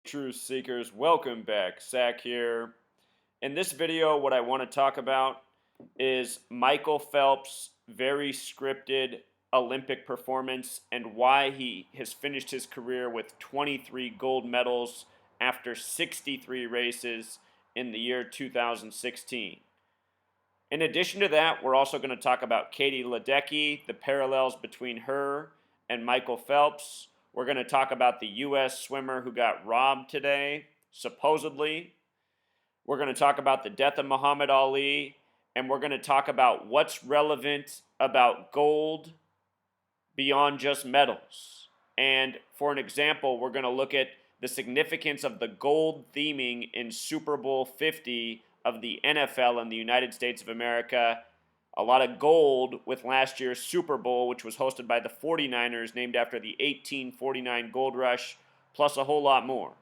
Truth Seekers, welcome back. Zach here. In this video, what I want to talk about is Michael Phelps' very scripted Olympic performance and why he has finished his career with 23 gold medals after 63 races in the year 2016. In addition to that, we're also going to talk about Katie Ledecky, the parallels between her and Michael Phelps. We're going to talk about the U.S. swimmer who got robbed today, supposedly. We're going to talk about the death of Muhammad Ali, and we're going to talk about what's relevant about gold beyond just medals. And for an example, we're going to look at the significance of the gold theming in Super Bowl 50 of the NFL in the United States of America. A lot of gold with last year's Super Bowl, which was hosted by the 49ers, named after the 1849 Gold Rush, plus a whole lot more.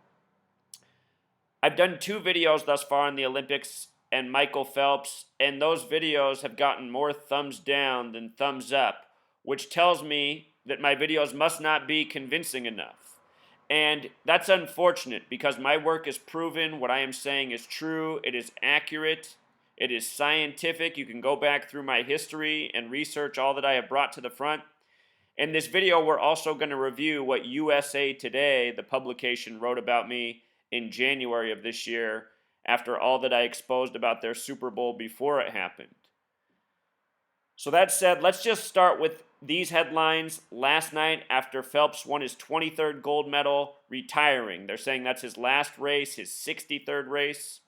I've done 2 videos thus far on the Olympics and Michael Phelps, and those videos have gotten more thumbs down than thumbs up, which tells me that my videos must not be convincing enough. And that's unfortunate because my work is proven. What I am saying is true. It is accurate. It is scientific. You can go back through my history and research all that I have brought to the front. In this video, we're also going to review what USA Today, the publication, wrote about me in January of this year after all that I exposed about their Super Bowl before it happened. So that said, let's just start with these headlines. Last night, after Phelps won his 23rd gold medal, retiring. They're saying that's his last race, his 63rd race.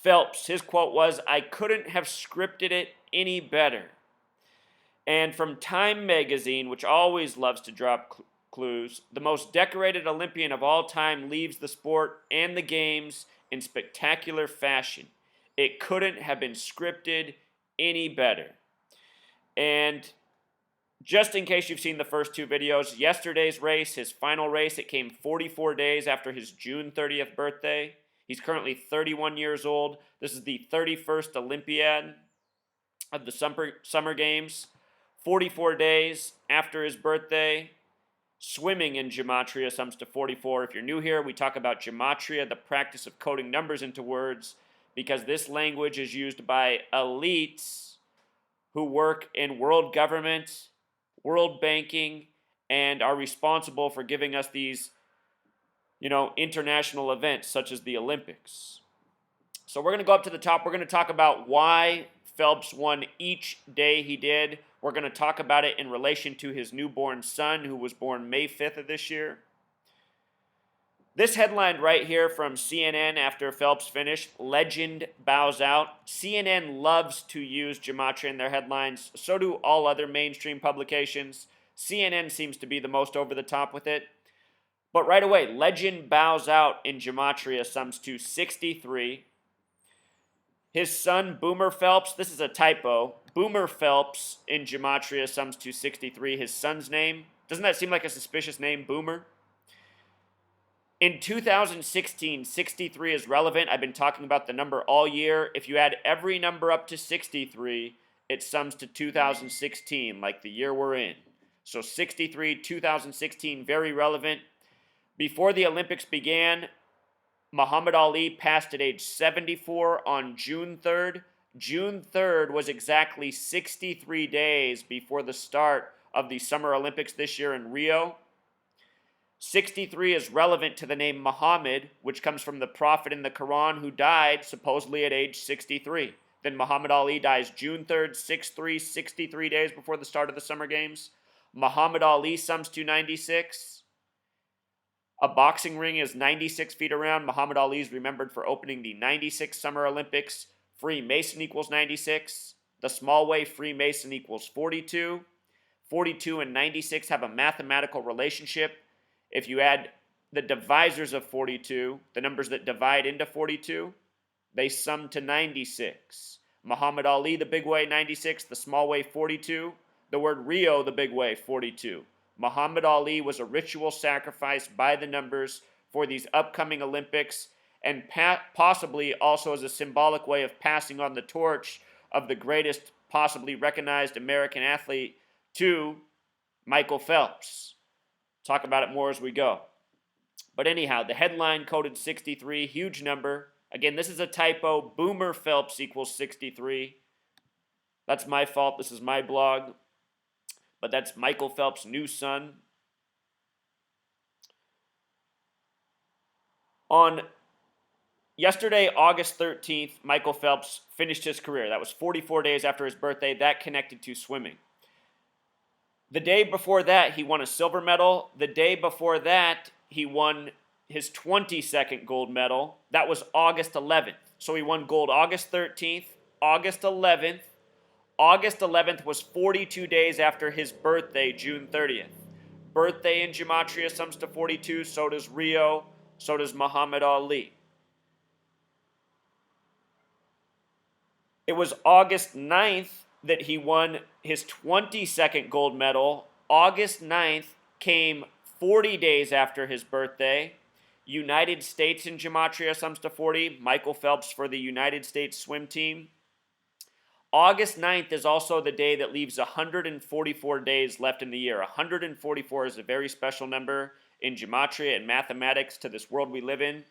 Phelps, his quote was, "I couldn't have scripted it any better." And from Time magazine, which always loves to drop clues, the most decorated Olympian of all time leaves the sport and the games in spectacular fashion. It couldn't have been scripted any better. And just in case you've seen the first 2 videos, yesterday's race, his final race, it came 44 days after his June 30th birthday. He's currently 31 years old. This is the 31st Olympiad of the Summer Games. 44 days after his birthday. Swimming in gematria sums to 44. If you're new here, we talk about gematria, the practice of coding numbers into words, because this language is used by elites who work in world government, world banking, and are responsible for giving us these, international events such as the Olympics. So we're going to go up to the top. We're going to talk about why Phelps won each day he did. We're going to talk about it in relation to his newborn son, who was born May 5th of this year. This headline right here from CNN after Phelps finished, "Legend bows out." CNN loves to use gematria in their headlines. So do all other mainstream publications. CNN seems to be the most over the top with it. But right away, "Legend bows out" in gematria sums to 63. His son, Boomer Phelps, this is a typo. Boomer Phelps in gematria sums to 63. His son's name. Doesn't that seem like a suspicious name, Boomer? In 2016, 63 is relevant. I've been talking about the number all year. If you add every number up to 63, it sums to 2016, like the year we're in. So 63, 2016, very relevant. Before the Olympics began, Muhammad Ali passed at age 74 on June 3rd. June 3rd was exactly 63 days before the start of the Summer Olympics this year in Rio. 63 is relevant to the name Muhammad, which comes from the prophet in the Quran who died supposedly at age 63. Then Muhammad Ali dies June 3rd, 6'3", 63 days before the start of the Summer Games. Muhammad Ali sums to 96. A boxing ring is 96 feet around. Muhammad Ali is remembered for opening the 96 Summer Olympics. Freemason equals 96. The small way Freemason equals 42. 42 and 96 have a mathematical relationship. If you add the divisors of 42, the numbers that divide into 42, they sum to 96. Muhammad Ali, the big way, 96. The small way, 42. The word Rio, the big way, 42. Muhammad Ali was a ritual sacrifice by the numbers for these upcoming Olympics, and possibly also as a symbolic way of passing on the torch of the greatest possibly recognized American athlete to Michael Phelps. Talk about it more as we go. But anyhow, the headline coded 63, huge number. Again, this is a typo. Boomer Phelps equals 63. That's my fault. This is my blog. But that's Michael Phelps' new son. On yesterday, August 13th, Michael Phelps finished his career. That was 44 days after his birthday. That connected to swimming. The day before that, he won a silver medal. The day before that, he won his 22nd gold medal. That was August 11th. So he won gold August 13th, August 11th. August 11th was 42 days after his birthday, June 30th. Birthday in Gematria sums to 42, so does Rio, so does Muhammad Ali. It was August 9th that he won his 22nd gold medal. August 9th came 40 days after his birthday. United States in Gematria sums to 40. Michael Phelps for the United States swim team. August 9th is also the day that leaves 144 days left in the year. 144 is a very special number in Gematria and mathematics to this world we live in.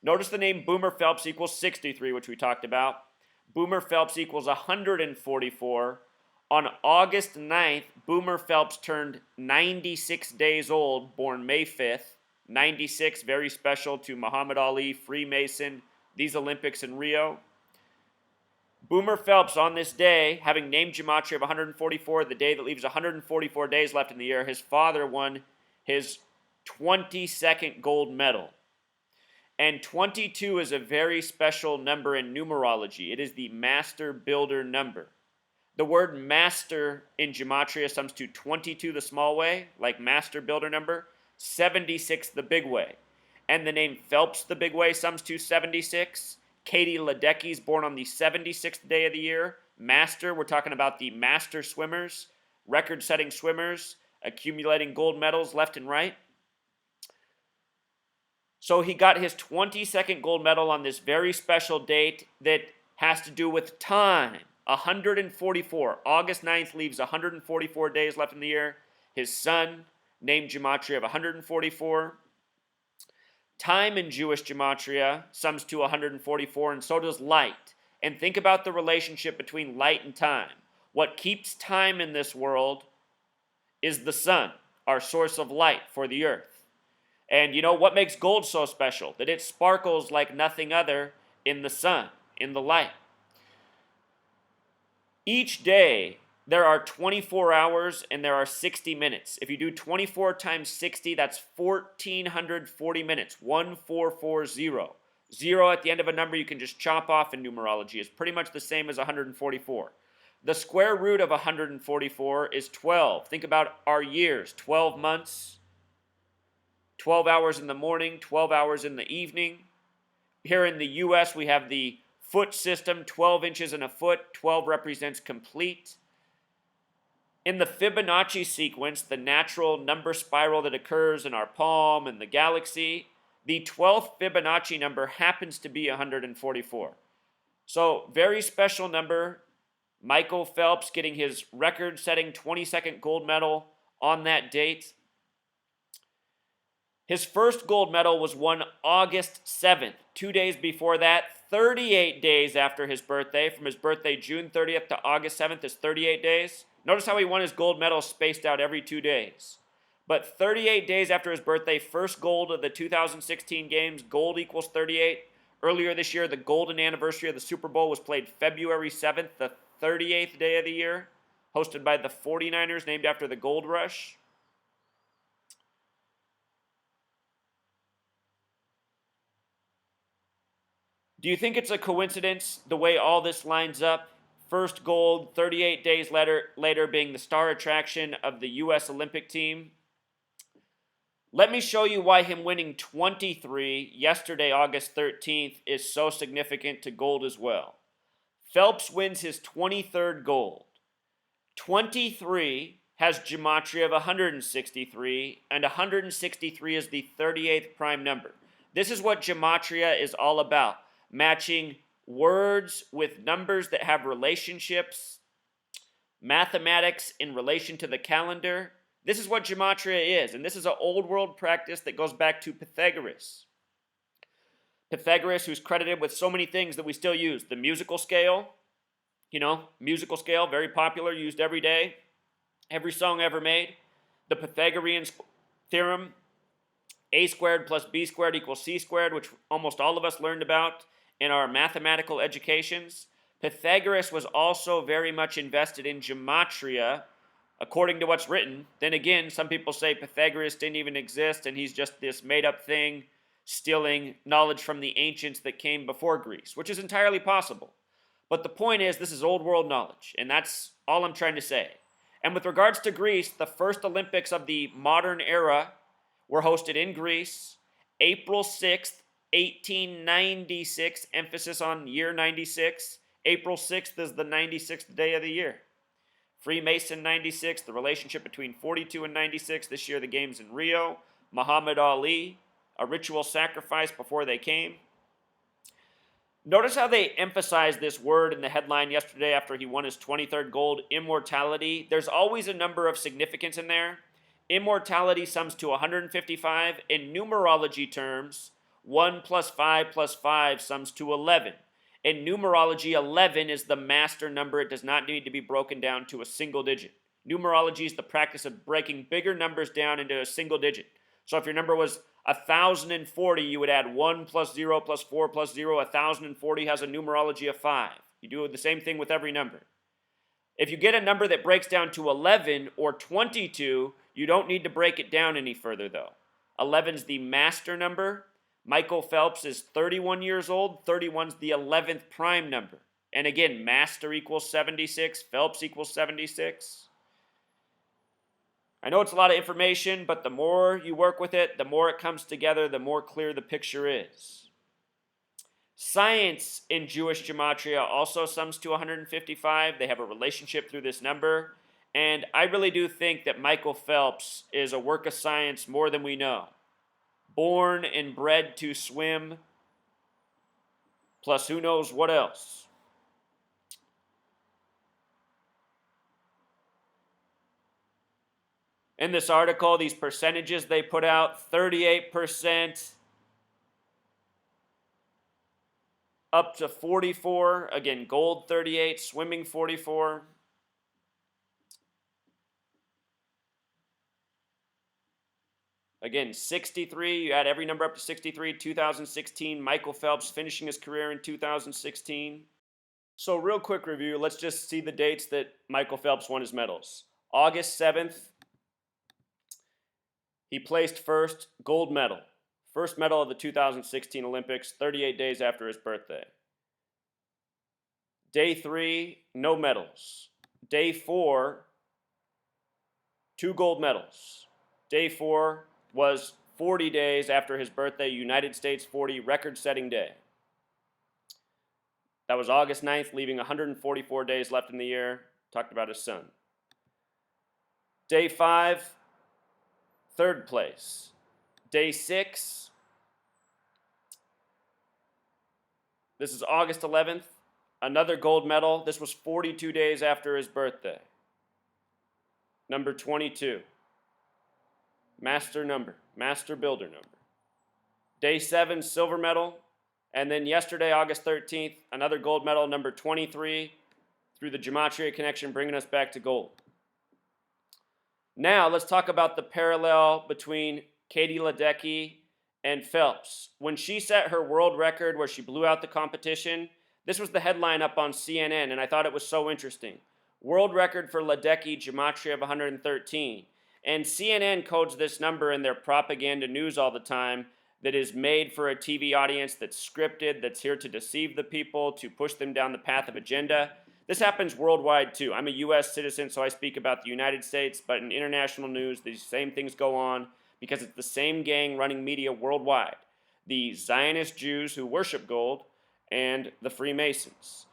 Notice the name Boomer Phelps equals 63, which we talked about. Boomer Phelps equals 144. On August 9th, Boomer Phelps turned 96 days old, born May 5th. 96, very special to Muhammad Ali, Freemason, these Olympics in Rio. Boomer Phelps on this day, having named Gematria of 144, the day that leaves 144 days left in the year, his father won his 22nd gold medal. And 22 is a very special number in numerology. It is the master builder number. The word master in Gematria sums to 22 the small way, like master builder number, 76 the big way. And the name Phelps the big way sums to 76. Katie Ledecky is born on the 76th day of the year. Master, we're talking about the master swimmers, record-setting swimmers, accumulating gold medals left and right. So he got his 22nd gold medal on this very special date that has to do with time. 144. August 9th leaves 144 days left in the year. His son, named Gematria of 144. Time in Jewish Gematria sums to 144, and so does light. And think about the relationship between light and time. What keeps time in this world is the sun, our source of light for the earth. And you know what makes gold so special? That it sparkles like nothing other in the sun, in the light. Each day, there are 24 hours and there are 60 minutes. If you do 24 times 60, that's 1,440 minutes, 1440. Zero at the end of a number you can just chop off in numerology. It's pretty much the same as 144. The square root of 144 is 12. Think about our years, 12 months, 12 hours in the morning, 12 hours in the evening. Here in the U.S., we have the foot system, 12 inches in a foot. 12 represents complete. In the Fibonacci sequence, the natural number spiral that occurs in our palm and the galaxy, the 12th Fibonacci number happens to be 144. So, very special number. Michael Phelps getting his record-setting 22nd gold medal on that date. His first gold medal was won August 7th, 2 days before that, 38 days after his birthday. From his birthday, June 30th to August 7th is 38 days. Notice how he won his gold medal spaced out every 2 days. But 38 days after his birthday, first gold of the 2016 games, gold equals 38. Earlier this year, the golden anniversary of the Super Bowl was played February 7th, the 38th day of the year, hosted by the 49ers, named after the gold rush. Do you think it's a coincidence the way all this lines up? First gold, 38 days later being the star attraction of the U.S. Olympic team. Let me show you why him winning 23 yesterday, August 13th, is so significant to gold as well. Phelps wins his 23rd gold. 23 has Gematria of 163, and 163 is the 38th prime number. This is what Gematria is all about. Matching words with numbers that have relationships, mathematics in relation to the calendar, This is what gematria is, and this is an old world practice that goes back to Pythagoras. Pythagoras, who's credited with so many things that we still use. The musical scale, musical scale, very popular, used every day, every song ever made. The Pythagorean theorem, a squared plus b squared equals c squared, which almost all of us learned about in our mathematical educations. Pythagoras was also very much invested in gematria, according to what's written. Then again, some people say Pythagoras didn't even exist and he's just this made-up thing stealing knowledge from the ancients that came before Greece, which is entirely possible. But the point is, this is old world knowledge, and that's all I'm trying to say. And with regards to Greece, the first Olympics of the modern era were hosted in Greece, April 6th, 1896, emphasis on year 96. April 6th is the 96th day of the year. Freemason 96, the relationship between 42 and 96. This year the games in Rio. Muhammad Ali, a ritual sacrifice before they came. Notice how they emphasized this word in the headline yesterday after he won his 23rd gold, immortality. There's always a number of significance in there. Immortality sums to 155. In numerology terms, 1 plus 5 plus 5 sums to 11. In numerology, 11 is the master number. It does not need to be broken down to a single digit. Numerology is the practice of breaking bigger numbers down into a single digit. So if your number was 1,040, you would add 1 plus 0 plus 4 plus 0. 1,040 has a numerology of 5. You do the same thing with every number. If you get a number that breaks down to 11 or 22, you don't need to break it down any further, though. 11 is the master number. Michael Phelps is 31 years old. 31 is the 11th prime number. And again, master equals 76. Phelps equals 76. I know it's a lot of information, but the more you work with it, the more it comes together, the more clear the picture is. Science in Jewish gematria also sums to 155. They have a relationship through this number. And I really do think that Michael Phelps is a work of science more than we know. Born and bred to swim, plus who knows what else. In this article, these percentages they put out, 38% up to 44. Again, gold 38, swimming 44. Again, 63, you add every number up to 63, 2016, Michael Phelps finishing his career in 2016. So real quick review, let's just see the dates that Michael Phelps won his medals. August 7th, he placed first, gold medal. First medal of the 2016 Olympics, 38 days after his birthday. Day 3, no medals. Day 4, 2 gold medals. Day 4 was 40 days after his birthday, United States 40, record-setting day. That was August 9th, leaving 144 days left in the year. Talked about his son. Day 5, 3rd place. Day 6, this is August 11th, another gold medal. This was 42 days after his birthday. Number 22. Master number, master builder number. Day 7, silver medal. And then yesterday, August 13th, another gold medal, number 23, through the gematria connection, bringing us back to gold. Now, let's talk about the parallel between Katie Ledecky and Phelps. When she set her world record where she blew out the competition, this was the headline up on CNN, and I thought it was so interesting. World record for Ledecky, gematria of 113. And CNN codes this number in their propaganda news all the time that is made for a TV audience that's scripted, that's here to deceive the people, to push them down the path of agenda. This happens worldwide too. I'm a U.S. citizen, so I speak about the United States, but in international news, these same things go on because it's the same gang running media worldwide. The Zionist Jews who worship gold and the Freemasons.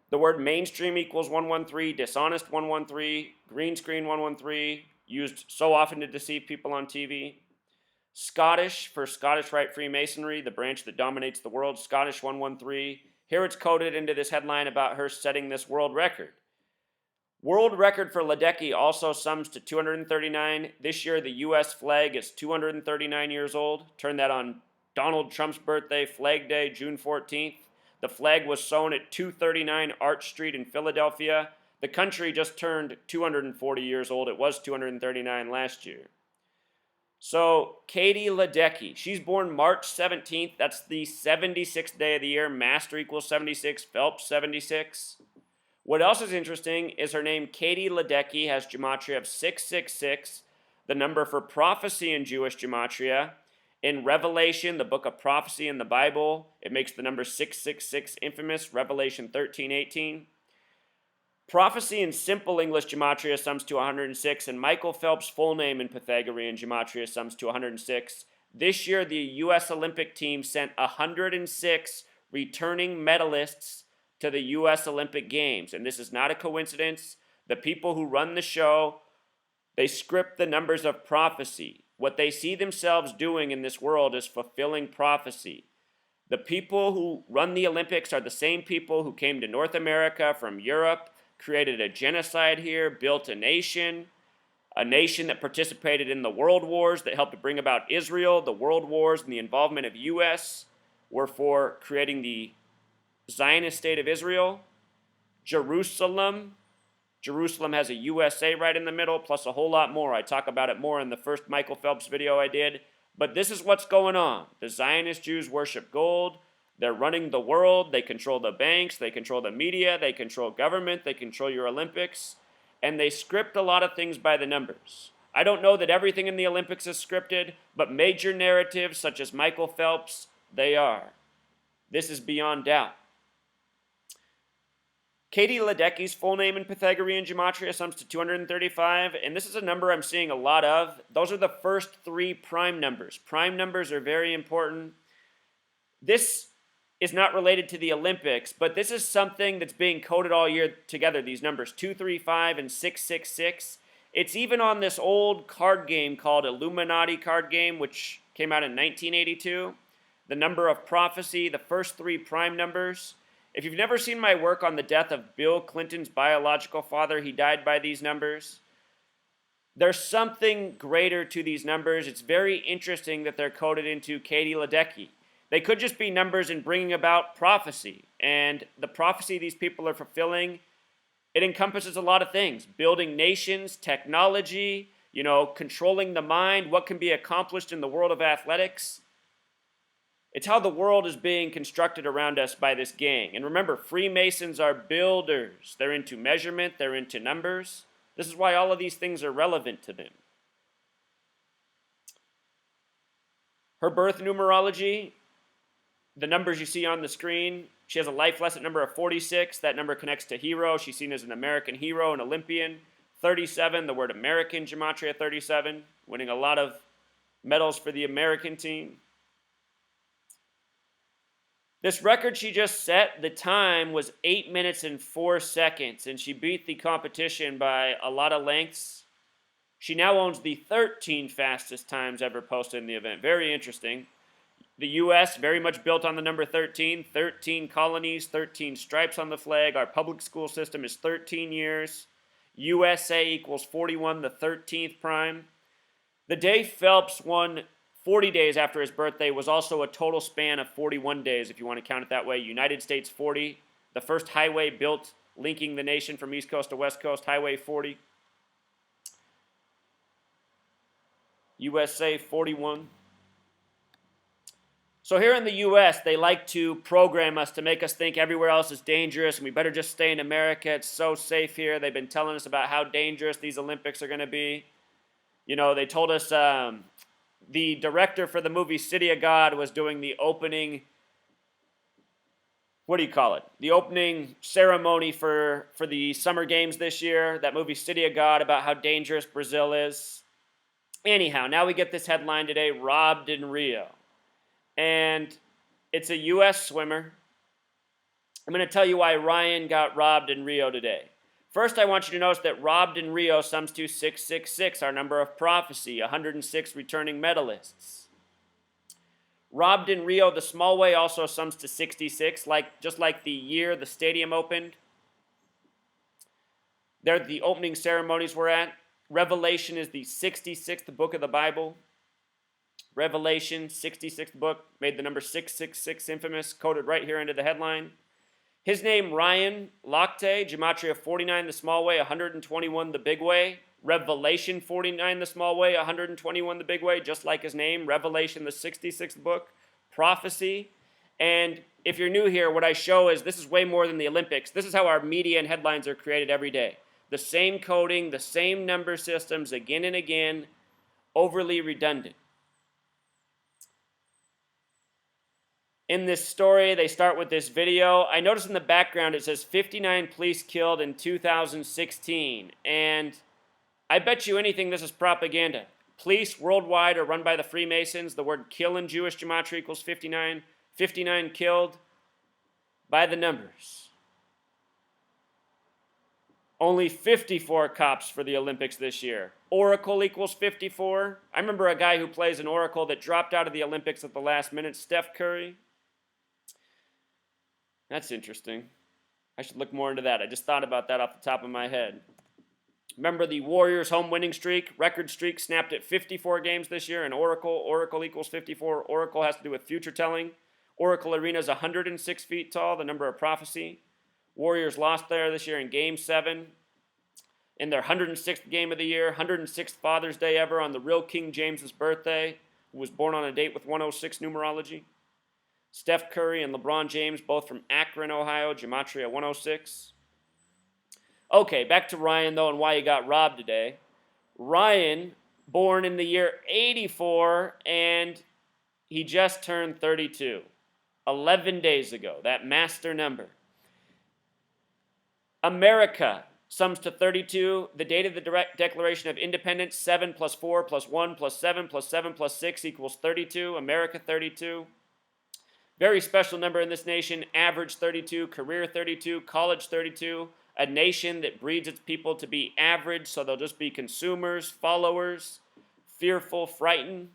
The word mainstream equals 113, dishonest 113, green screen 113, used so often to deceive people on TV. Scottish for Scottish Rite Freemasonry, the branch that dominates the world, Scottish 113. Here it's coded into this headline about her setting this world record. World record for Ledecky also sums to 239. This year, the U.S. flag is 239 years old. Turn that on Donald Trump's birthday, Flag Day, June 14th. The flag was sewn at 239 Arch Street in Philadelphia. The country just turned 240 years old. It was 239 last year. So, Katie Ledecky, she's born March 17th. That's the 76th day of the year. Master equals 76, Phelps 76. What else is interesting is her name, Katie Ledecky, has gematria of 666, the number for prophecy in Jewish gematria. In Revelation, the book of prophecy in the Bible, it makes the number 666 infamous, Revelation 13:18. Prophecy in simple English gematria sums to 106, and Michael Phelps' full name in Pythagorean gematria sums to 106. This year, the U.S. Olympic team sent 106 returning medalists to the U.S. Olympic Games, and this is not a coincidence. The people who run the show, they script the numbers of prophecy. What they see themselves doing in this world is fulfilling prophecy. The people who run the Olympics are the same people who came to North America from Europe, created a genocide here, built a nation that participated in the world wars that helped to bring about Israel. The world wars and the involvement of U.S. were for creating the Zionist state of Israel. Jerusalem has a USA right in the middle, plus a whole lot more. I talk about it more in the first Michael Phelps video I did. But this is what's going on. The Zionist Jews worship gold. They're running the world. They control the banks. They control the media. They control government. They control your Olympics. And they script a lot of things by the numbers. I don't know that everything in the Olympics is scripted, but major narratives such as Michael Phelps, they are. This is beyond doubt. Katie Ledecky's full name in Pythagorean gematria sums to 235, and this is a number I'm seeing a lot of. Those are the first three prime numbers. Prime numbers are very important. This is not related to the Olympics, but this is something that's being coded all year together, these numbers, 235 and 666. It's even on this old card game called Illuminati card game, which came out in 1982. The number of prophecy, the first three prime numbers. If you've never seen my work on the death of Bill Clinton's biological father, he died by these numbers. There's something greater to these numbers. It's very interesting that they're coded into Katie Ledecky. They could just be numbers in bringing about prophecy. And the prophecy these people are fulfilling, it encompasses a lot of things. Building nations, technology, controlling the mind, what can be accomplished in the world of athletics. It's how the world is being constructed around us by this gang. And remember, Freemasons are builders. They're into measurement. They're into numbers. This is why all of these things are relevant to them. Her birth numerology, the numbers you see on the screen, she has a life lesson number of 46. That number connects to hero. She's seen as an American hero, an Olympian. 37, the word American, gematria 37, winning a lot of medals for the American team. This record she just set, the time was 8 minutes and 4 seconds, and she beat the competition by a lot of lengths. She now owns the 13 fastest times ever posted in the event. Very interesting. The U.S., very much built on the number 13. 13 colonies, 13 stripes on the flag. Our public school system is 13 years. USA equals 41, the 13th prime. The day Phelps won 40 days after his birthday was also a total span of 41 days, if you want to count it that way. United States 40, the first highway built linking the nation from East Coast to West Coast, Highway 40. USA 41. So here in the U.S., they like to program us to make us think everywhere else is dangerous and we better just stay in America. It's so safe here. They've been telling us about how dangerous these Olympics are going to be. They told us the director for the movie City of God was doing the opening, the opening ceremony for the Summer Games this year. That movie City of God, about how dangerous Brazil is. Anyhow, now we get this headline today, robbed in Rio. And it's a U.S. swimmer. I'm going to tell you why Ryan got robbed in Rio today. First, I want you to notice that robbed in Rio sums to 666, our number of prophecy, 106 returning medalists. Robbed in Rio, the small way also sums to 66, just like the year the stadium opened. They're the opening ceremonies we're at. Revelation is the 66th book of the Bible. Revelation, 66th book, made the number 666 infamous, coded right here into the headline. His name, Ryan Lochte, gematria 49 the small way, 121 the big way. Revelation 49 the small way, 121 the big way, just like his name. Revelation, the 66th book. Prophecy. And if you're new here, what I show is this is way more than the Olympics. This is how our media and headlines are created every day. The same coding, the same number systems again and again, overly redundant. In this story, they start with this video. I notice in the background it says 59 police killed in 2016. And I bet you anything this is propaganda. Police worldwide are run by the Freemasons. The word kill in Jewish gematria equals 59. 59 killed by the numbers. Only 54 cops for the Olympics this year. Oracle equals 54. I remember a guy who plays an Oracle that dropped out of the Olympics at the last minute, Steph Curry. That's interesting. I should look more into that. I just thought about that off the top of my head. Remember the Warriors' home winning streak, record streak, snapped at 54 games this year in Oracle. Oracle equals 54. Oracle has to do with future telling. Oracle Arena is 106 feet tall, the number of prophecy. Warriors lost there this year in Game 7. In their 106th game of the year, 106th Father's Day ever on the real King James's birthday, who was born on a date with 106 numerology. Steph Curry and LeBron James, both from Akron, Ohio, gematria 106. Okay, back to Ryan, though, and why he got robbed today. Ryan, born in the year 84, and he just turned 32. 11 days ago, that master number. America sums to 32. The date of the direct Declaration of Independence, 7 plus 4 plus 1 plus 7 plus 7 plus 6 equals 32. America 32. Very special number in this nation, average 32, career 32, college 32, a nation that breeds its people to be average, so they'll just be consumers, followers, fearful, frightened.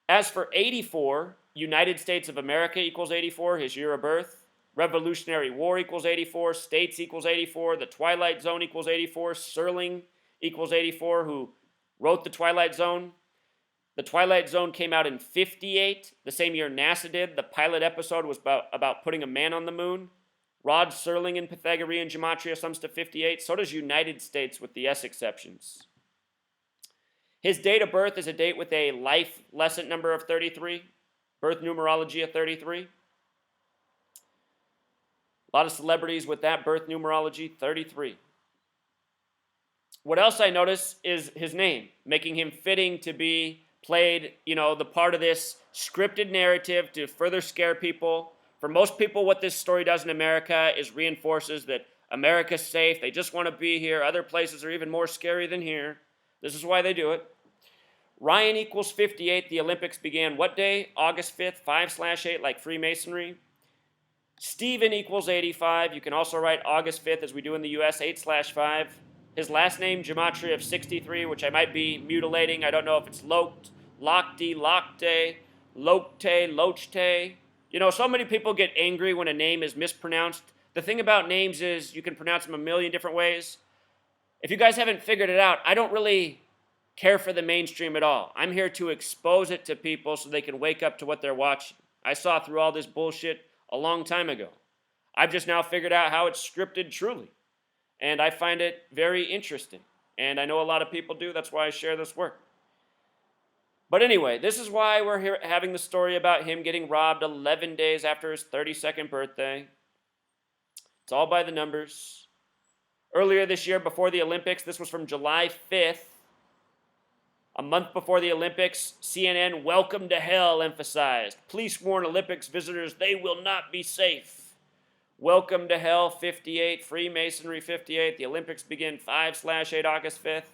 As for 84, United States of America equals 84, his year of birth. Revolutionary War equals 84, States equals 84, the Twilight Zone equals 84, Serling equals 84, who wrote the Twilight Zone. The Twilight Zone came out in 58, the same year NASA did. The pilot episode was about putting a man on the moon. Rod Serling in Pythagorean gematria sums to 58. So does United States with the S exceptions. His date of birth is a date with a life lesson number of 33. Birth numerology of 33. A lot of celebrities with that birth numerology, 33. What else I notice is his name, making him fitting to be played, the part of this scripted narrative to further scare people. For most people, what this story does in America is reinforces that America's safe. They just want to be here. Other places are even more scary than here. This is why they do it. Ryan equals 58. The Olympics began what day? August 5th, 5/8, like Freemasonry. Stephen equals 85. You can also write August 5th, as we do in the U.S., 8/5. His last name, gematria of 63, which I might be mutilating. I don't know if it's Lochte, Lochte, Lochte. So many people get angry when a name is mispronounced. The thing about names is you can pronounce them a million different ways. If you guys haven't figured it out, I don't really care for the mainstream at all. I'm here to expose it to people so they can wake up to what they're watching. I saw through all this bullshit a long time ago. I've just now figured out how it's scripted truly. And I find it very interesting. And I know a lot of people do. That's why I share this work. But anyway, this is why we're here having the story about him getting robbed 11 days after his 32nd birthday. It's all by the numbers. Earlier this year, before the Olympics, this was from July 5th, a month before the Olympics, CNN "Welcome to Hell" emphasized. Police warn Olympics visitors they will not be safe. Welcome to Hell 58, Freemasonry 58. The Olympics begin 5/8 August 5th.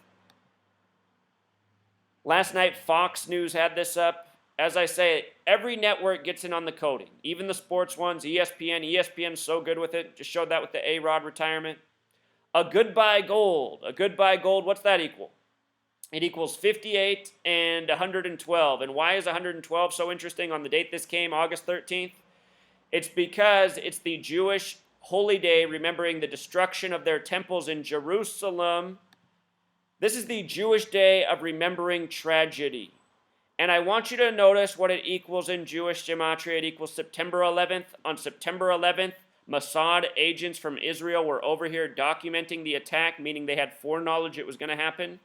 Last night, Fox News had this up. As I say, every network gets in on the coding. Even the sports ones, ESPN. ESPN's so good with it. Just showed that with the A-Rod retirement. A goodbye gold. A goodbye gold, what's that equal? It equals 58 and 112. And why is 112 so interesting on the date this came, August 13th? It's because it's the Jewish holy day remembering the destruction of their temples in Jerusalem. This is the Jewish day of remembering tragedy. And I want you to notice what it equals in Jewish gematria. It equals September 11th. On September 11th, Mossad agents from Israel were over here documenting the attack, meaning they had foreknowledge it was going to happen.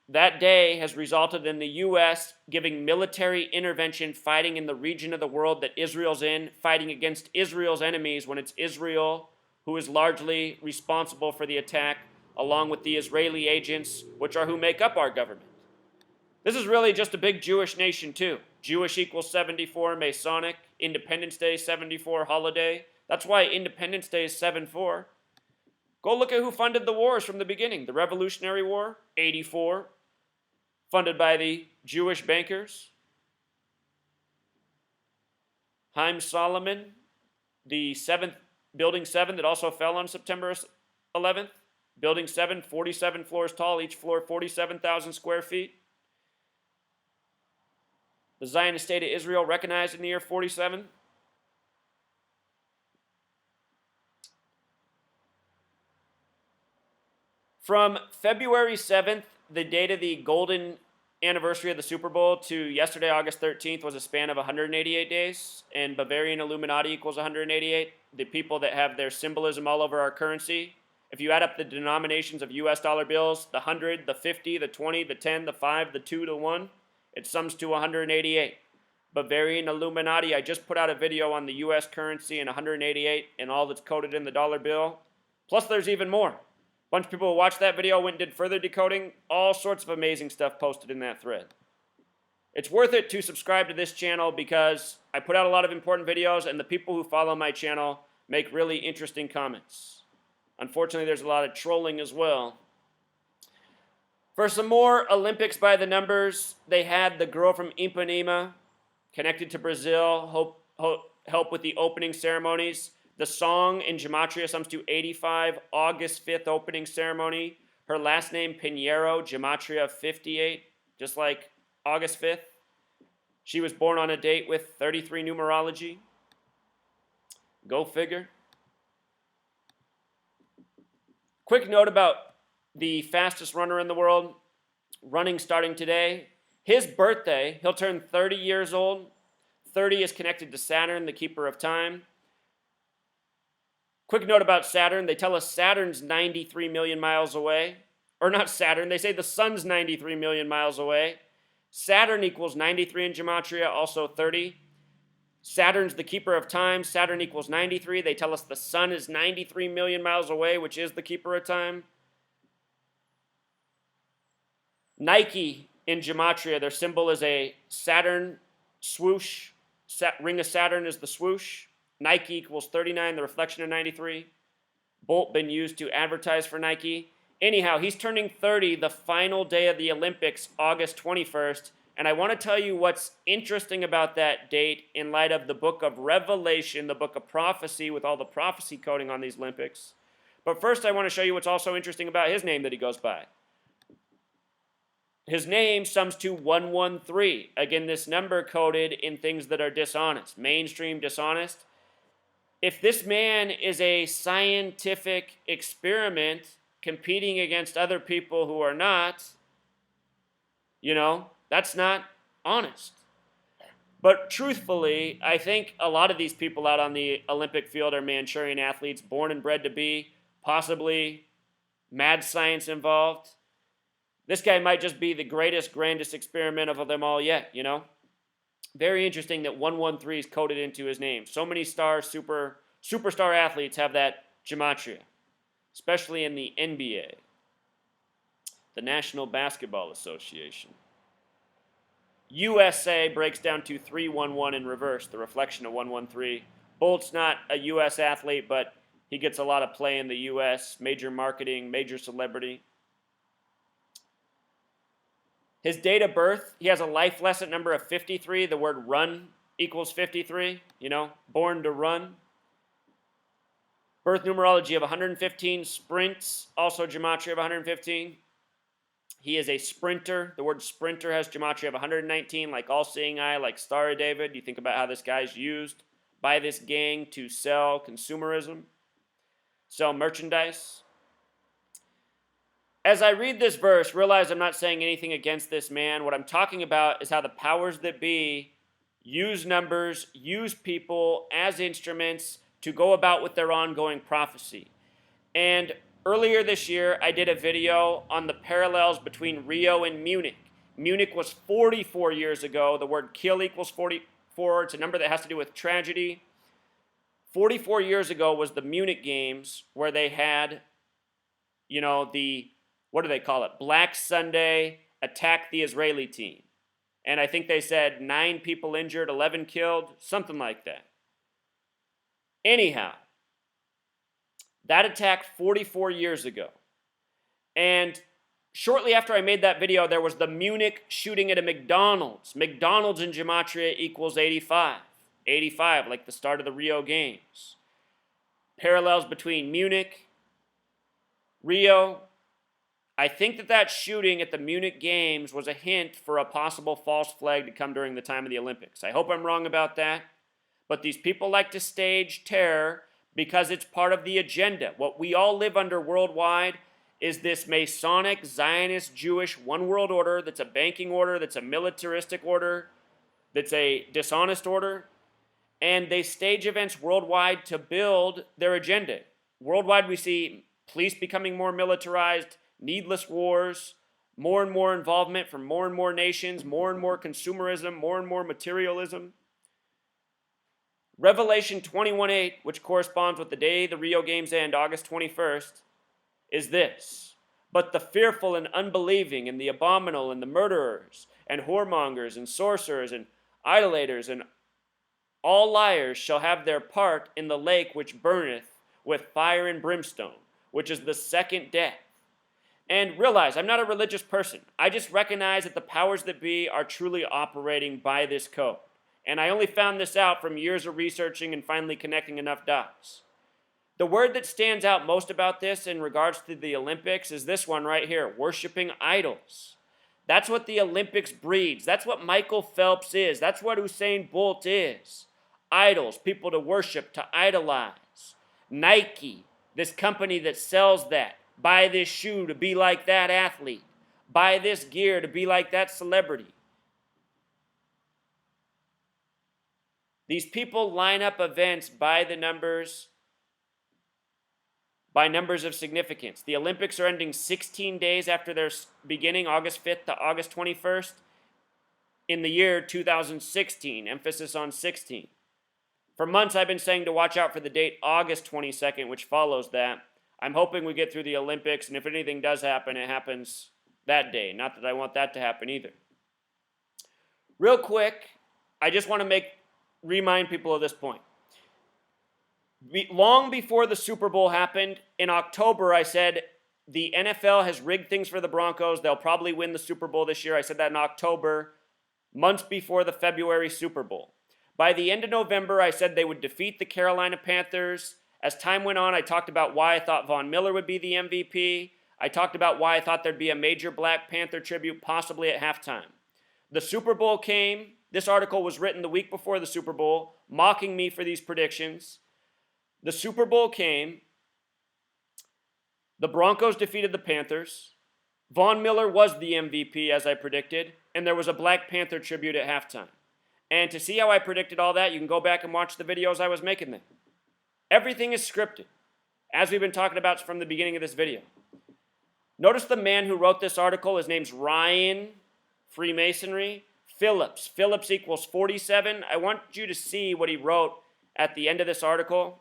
That day has resulted in the U.S. giving military intervention, fighting in the region of the world that Israel's in, fighting against Israel's enemies when it's Israel who is largely responsible for the attack, along with the Israeli agents, which are who make up our government. This is really just a big Jewish nation too. Jewish equals 74, Masonic, Independence Day 74, holiday. That's why Independence Day is 7-4. Go look at who funded the wars from the beginning. The Revolutionary War, 84, funded by the Jewish bankers. Haim Solomon, the Building 7 that also fell on September 11th. Building 7, 47 floors tall, each floor 47,000 square feet. The Zionist State of Israel recognized in the year 47. From February 7th, the date of the golden anniversary of the Super Bowl, to yesterday, August 13th, was a span of 188 days, and Bavarian Illuminati equals 188. The people that have their symbolism all over our currency. If you add up the denominations of US dollar bills, the 100, the 50, the 20, the 10, the 5, the 2, the 1, it sums to 188. Bavarian Illuminati, I just put out a video on the US currency and 188 and all that's coded in the dollar bill. Plus there's even more. A bunch of people who watched that video went and did further decoding. All sorts of amazing stuff posted in that thread. It's worth it to subscribe to this channel because I put out a lot of important videos and the people who follow my channel make really interesting comments. Unfortunately, there's a lot of trolling as well. For some more Olympics by the numbers, they had the girl from Ipanema connected to Brazil help with the opening ceremonies. The song in gematria sums to 85, August 5th opening ceremony. Her last name, Pinheiro, gematria 58, just like August 5th. She was born on a date with 33 numerology. Go figure. Quick note about the fastest runner in the world, running starting today. His birthday, he'll turn 30 years old. 30 is connected to Saturn, the keeper of time. Quick note about Saturn. They tell us Saturn's 93 million miles away. Or not Saturn, they say the sun's 93 million miles away. Saturn equals 93 in gematria, also 30. Saturn's the keeper of time. Saturn equals 93. They tell us the sun is 93 million miles away, which is the keeper of time. Nike in gematria, their symbol is a Saturn swoosh. Ring of Saturn is the swoosh. Nike equals 39, the reflection of 93. Bolt been used to advertise for Nike. Anyhow, he's turning 30 the final day of the Olympics, August 21st. And I want to tell you what's interesting about that date in light of the book of Revelation, the book of prophecy, with all the prophecy coding on these Olympics. But first, I want to show you what's also interesting about his name that he goes by. His name sums to 113. Again, this number coded in things that are dishonest, mainstream dishonest. If this man is a scientific experiment competing against other people who are not, that's not honest. But truthfully, I think a lot of these people out on the Olympic field are Manchurian athletes, born and bred to be, possibly mad science involved. This guy might just be the greatest, grandest experiment of them all yet, Very interesting that 113 is coded into his name. So many superstar athletes have that gematria, especially in the NBA, the National Basketball Association. USA breaks down to 311 in reverse, the reflection of 113. Bolt's not a U.S. athlete, but he gets a lot of play in the U.S., major marketing, major celebrity. His date of birth, he has a life lesson number of 53. The word run equals 53, born to run. Birth numerology of 115, sprints, also gematria of 115. He is a sprinter. The word sprinter has gematria of 119, like all-seeing eye, like Star of David. You think about how this guy's used by this gang to sell consumerism, sell merchandise. As I read this verse, realize I'm not saying anything against this man. What I'm talking about is how the powers that be use numbers, use people as instruments to go about with their ongoing prophecy. And earlier this year, I did a video on the parallels between Rio and Munich. Munich was 44 years ago. The word kill equals 44. It's a number that has to do with tragedy. 44 years ago was the Munich Games, where they had, what do they call it? Black Sunday, attack the Israeli team. And I think they said 9 people injured, 11 killed, something like that. Anyhow, that attack 44 years ago. And shortly after I made that video, there was the Munich shooting at a McDonald's. McDonald's in gematria equals 85. 85, like the start of the Rio Games. Parallels between Munich, Rio. I think that shooting at the Munich Games was a hint for a possible false flag to come during the time of the Olympics. I hope I'm wrong about that. But these people like to stage terror because it's part of the agenda. What we all live under worldwide is this Masonic, Zionist, Jewish one world order that's a banking order, that's a militaristic order, that's a dishonest order. And they stage events worldwide to build their agenda. Worldwide, we see police becoming more militarized, needless wars, more and more involvement from more and more nations, more and more consumerism, more and more materialism. Revelation 21:8, which corresponds with the day the Rio Games end, August 21st, is this: but the fearful and unbelieving and the abominable and the murderers and whoremongers and sorcerers and idolaters and all liars shall have their part in the lake which burneth with fire and brimstone, which is the second death. And realize, I'm not a religious person. I just recognize that the powers that be are truly operating by this code. And I only found this out from years of researching and finally connecting enough dots. The word that stands out most about this in regards to the Olympics is this one right here: worshiping idols. That's what the Olympics breeds. That's what Michael Phelps is. That's what Usain Bolt is. Idols, people to worship, to idolize. Nike, this company that sells that. Buy this shoe to be like that athlete. Buy this gear to be like that celebrity. These people line up events by the numbers, by numbers of significance. The Olympics are ending 16 days after their beginning, August 5th to August 21st, in the year 2016, emphasis on 16. For months, I've been saying to watch out for the date August 22nd, which follows that. I'm hoping we get through the Olympics, and if anything does happen, it happens that day. Not that I want that to happen either. Real quick, I just want to remind people of this point. Long before the Super Bowl happened, in October, I said the NFL has rigged things for the Broncos. They'll probably win the Super Bowl this year. I said that in October, months before the February Super Bowl. By the end of November, I said they would defeat the Carolina Panthers. As time went on, I talked about why I thought Von Miller would be the MVP. I talked about why I thought there'd be a major Black Panther tribute, possibly at halftime. The Super Bowl came. This article was written the week before the Super Bowl, mocking me for these predictions. The Super Bowl came. The Broncos defeated the Panthers. Von Miller was the MVP, as I predicted, and there was a Black Panther tribute at halftime. And to see how I predicted all that, you can go back and watch the videos I was making then. Everything is scripted, as we've been talking about from the beginning of this video. Notice the man who wrote this article. His name's Ryan, Freemasonry. Phillips. Phillips equals 47. I want you to see what he wrote at the end of this article.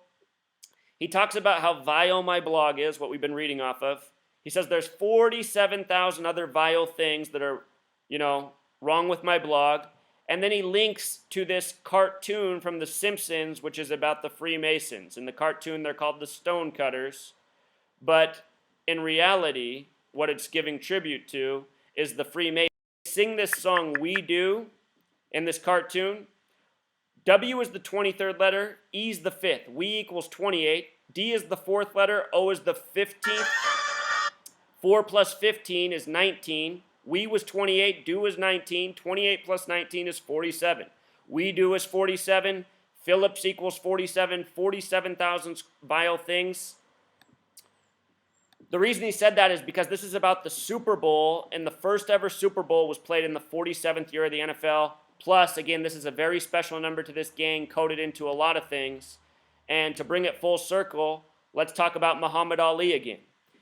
He talks about how vile my blog is, what we've been reading off of. He says there's 47,000 other vile things that are, wrong with my blog. And then he links to this cartoon from The Simpsons, which is about the Freemasons. In the cartoon, they're called the Stonecutters. But in reality, what it's giving tribute to is the Freemasons. They sing this song, We Do, in this cartoon. W is the 23rd letter, E is the 5th. We equals 28. D is the 4th letter, O is the 15th. 4 plus 15 is 19. We was 28, do is 19. 28 plus 19 is 47. We do is 47. Phillips equals 47, 47,000 vile things. The reason he said that is because this is about the Super Bowl, and the first ever Super Bowl was played in the 47th year of the NFL. Plus, again, this is a very special number to this gang, coded into a lot of things. And to bring it full circle, let's talk about Muhammad Ali again.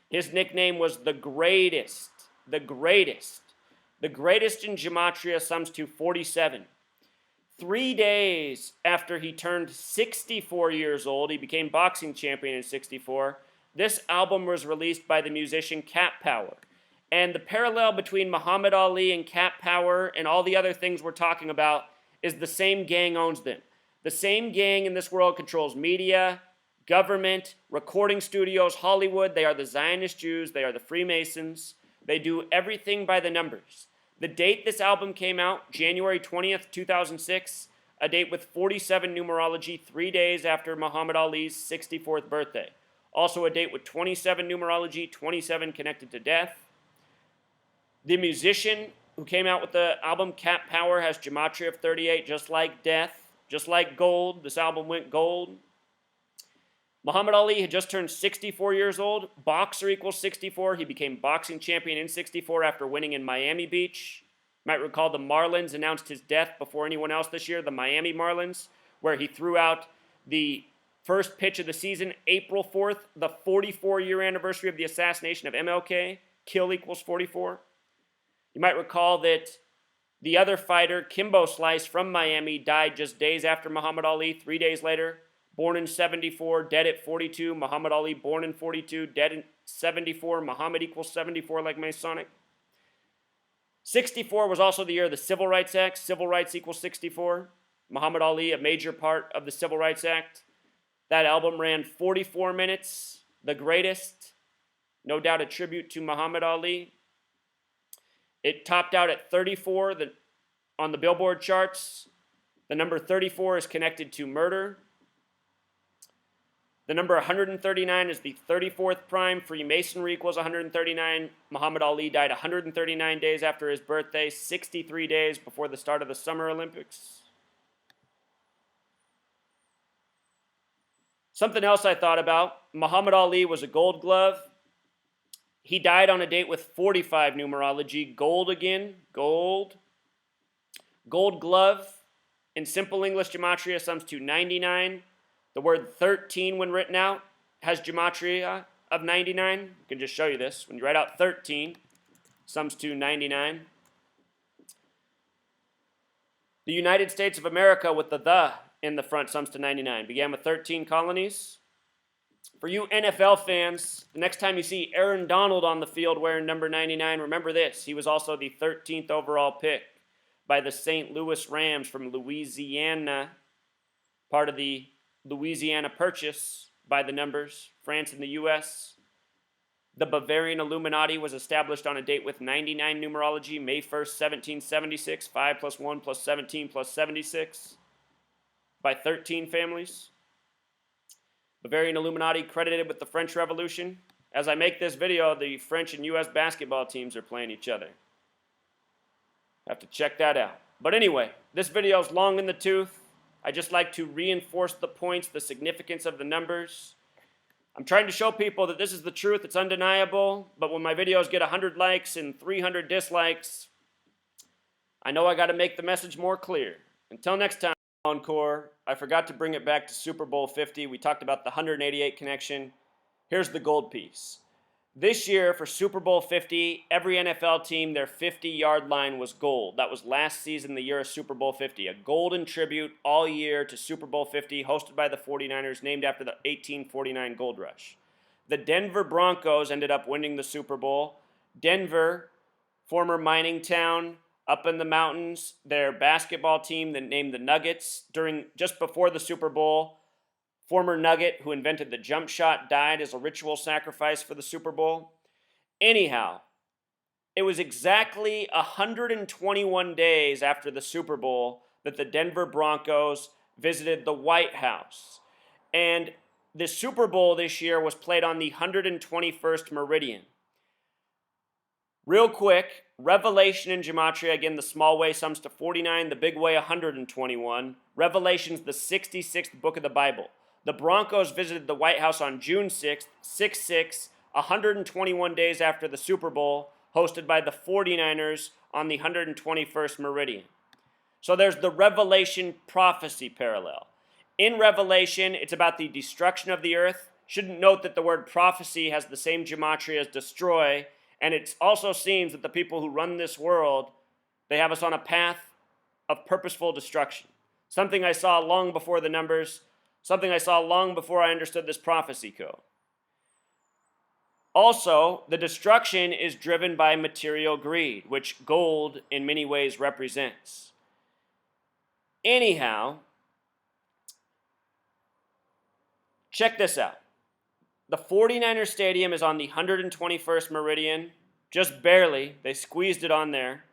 His nickname was the greatest. The greatest. The greatest in gematria sums to 47. 3 days after he turned 64 years old, he became boxing champion in 64. This album was released by the musician Cat Power. And the parallel between Muhammad Ali and Cat Power and all the other things we're talking about is the same gang owns them. The same gang in this world controls media, government, recording studios, Hollywood. They are the Zionist Jews. They are the Freemasons. They do everything by the numbers. The date this album came out, January 20th, 2006, a date with 47 numerology, 3 days after Muhammad Ali's 64th birthday. Also a date with 27 numerology, 27 connected to death. The musician who came out with the album, Cat Power, has gematria of 38, just like death, just like gold. This album went gold. Muhammad Ali had just turned 64 years old. Boxer equals 64. He became boxing champion in 64 after winning in Miami Beach. You might recall the Marlins announced his death before anyone else this year, the Miami Marlins, where he threw out the first pitch of the season, April 4th, the 44-year anniversary of the assassination of MLK. Kill equals 44. You might recall that the other fighter, Kimbo Slice from Miami, died just days after Muhammad Ali, 3 days later. Born in 74, dead at 42. Muhammad Ali, born in 42, dead in 74. Muhammad equals 74 like Masonic. 64 was also the year of the Civil Rights Act. Civil rights equals 64. Muhammad Ali, a major part of the Civil Rights Act. That album ran 44 minutes, the greatest. No doubt a tribute to Muhammad Ali. It topped out at 34 on the Billboard charts. The number 34 is connected to murder. The number 139 is the 34th prime. Freemasonry equals 139. Muhammad Ali died 139 days after his birthday, 63 days before the start of the Summer Olympics. Something else I thought about, Muhammad Ali was a gold glove. He died on a date with 45 numerology. Gold again, gold. Gold glove, in simple English gematria, sums to 99. The word 13, when written out, has gematria of 99. I can just show you this. When you write out 13, sums to 99. The United States of America with the in the front sums to 99. Began with 13 colonies. For you NFL fans, the next time you see Aaron Donald on the field wearing number 99, remember this. He was also the 13th overall pick by the St. Louis Rams from Louisiana, part of the Louisiana Purchase by the numbers, France and the U.S. The Bavarian Illuminati was established on a date with 99 numerology, May 1st, 1776, 5 plus 1 plus 17 plus 76, by 13 families. Bavarian Illuminati credited with the French Revolution. As I make this video, the French and U.S. basketball teams are playing each other. Have to check that out. But anyway, this video is long in the tooth. I just like to reinforce the points, the significance of the numbers. I'm trying to show people that this is the truth. It's undeniable. But when my videos get 100 likes and 300 dislikes, I know I got to make the message more clear. Until next time, Encore. I forgot to bring it back to Super Bowl 50. We talked about the 188 connection. Here's the gold piece. This year for Super Bowl 50, every NFL team, their 50-yard line was gold. That was last season, the year of Super Bowl 50. A golden tribute all year to Super Bowl 50, hosted by the 49ers, named after the 1849 Gold Rush. The Denver Broncos ended up winning the Super Bowl. Denver, former mining town, up in the mountains, their basketball team that named the Nuggets just before the Super Bowl. Former Nugget who invented the jump shot died as a ritual sacrifice for the Super Bowl. Anyhow, it was exactly 121 days after the Super Bowl that the Denver Broncos visited the White House. And the Super Bowl this year was played on the 121st meridian. Real quick, Revelation in Gematria, again, the small way sums to 49, the big way 121. Revelation's the 66th book of the Bible. The Broncos visited the White House on June 6th, 6-6, 121 days after the Super Bowl, hosted by the 49ers on the 121st meridian. So there's the Revelation prophecy parallel. In Revelation, it's about the destruction of the earth. Shouldn't note that the word prophecy has the same gematria as destroy, and it also seems that the people who run this world, they have us on a path of purposeful destruction. Something I saw long before the numbers, something I saw long before I understood this prophecy code. Also, the destruction is driven by material greed, which gold in many ways represents. Anyhow, check this out. The 49ers Stadium is on the 121st meridian, just barely. They squeezed it on there.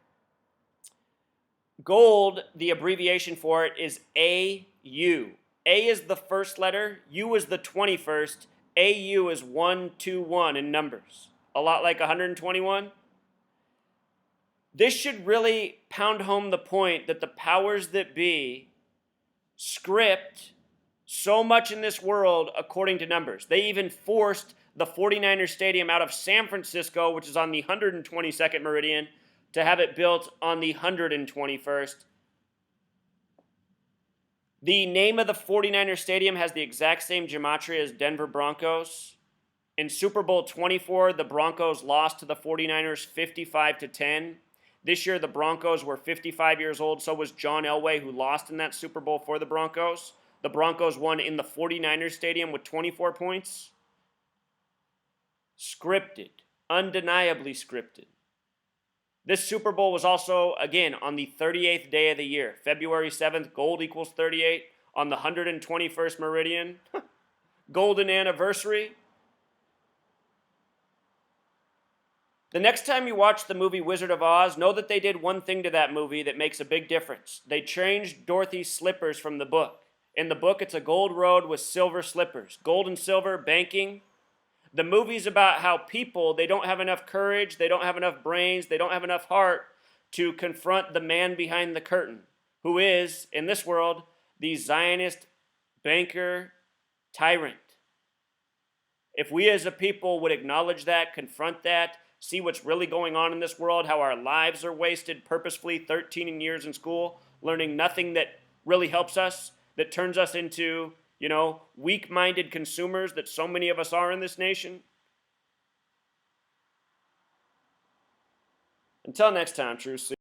Gold, the abbreviation for it is AU. A is the first letter, U is the 21st, AU is 121 in numbers. A lot like 121. This should really pound home the point that the powers that be script so much in this world according to numbers. They even forced the 49ers Stadium out of San Francisco, which is on the 122nd meridian, to have it built on the 121st. The name of the 49ers Stadium has the exact same gematria as Denver Broncos. In Super Bowl 24, the Broncos lost to the 49ers 55-10. This year, the Broncos were 55 years old. So was John Elway, who lost in that Super Bowl for the Broncos. The Broncos won in the 49ers Stadium with 24 points. Scripted. Undeniably scripted. This Super Bowl was also, again, on the 38th day of the year. February 7th, gold equals 38. On the 121st meridian. Golden anniversary. The next time you watch the movie Wizard of Oz, know that they did one thing to that movie that makes a big difference. They changed Dorothy's slippers from the book. In the book, it's a gold road with silver slippers. Gold and silver, banking. The movie's about how people, they don't have enough courage, they don't have enough brains, they don't have enough heart to confront the man behind the curtain, who is, in this world, the Zionist banker tyrant. If we as a people would acknowledge that, confront that, see what's really going on in this world, how our lives are wasted purposefully 13 years in school, learning nothing that really helps us, that turns us into, weak-minded consumers that so many of us are in this nation. Until next time, True.